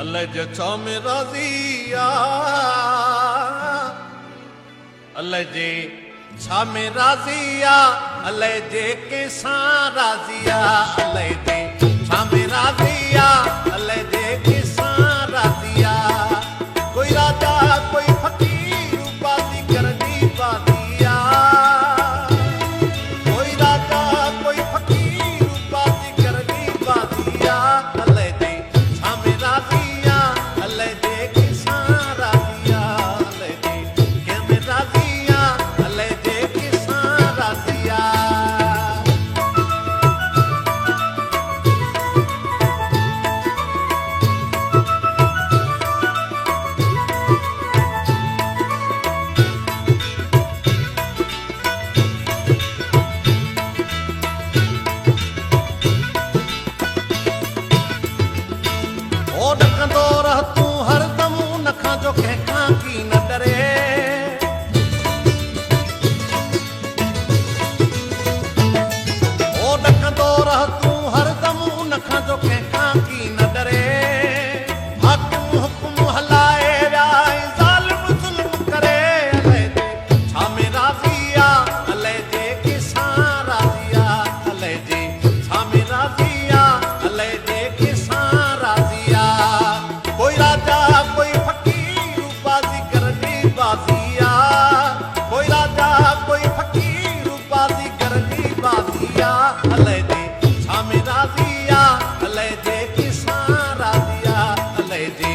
अल्लाह जे छा में राज़िया अल्लाह जे छा में राज़िया अल्लाह जे केसां राज़िया अल्लाह जे छा में राज़िया अल्लाह जे केसां राज़िया कोई राजा कोई फकीर बाज़ी करनी बाज़िया कोई राजा कोई फकीर बाज़ी करनी बाज़िया अल्लाह जे छा में राज़िया अल्लाह जे केसां राज़िया अल्लाह जे के में राज़िया अल्लाह जे केसां राज़िया ओ ॾकंदो रह तूं हरदम उन खां जो कंहिंखां की न डरे ओ ॾकंदो रह तूं हरदम उन खां जो कंहिंखां की न डरे हाकिम हुकुम हलाए विया ऐं ज़ालिम ज़ुल्म करे अल्लाह जे छा में राज़िया अल्लाह जे केसां राज़िया अल्लाह जे छा में राज़िया अल्लाह जे केसां राज़िया कोई राजा कोई फकीर बाज़ी करनी बाज़िया कोई राजा कोई फकीर बाज़ी करनी बाज़िया अल्लाह जे छा में राज़िया अल्लाह जे केसां राज़िया अल्लाह जे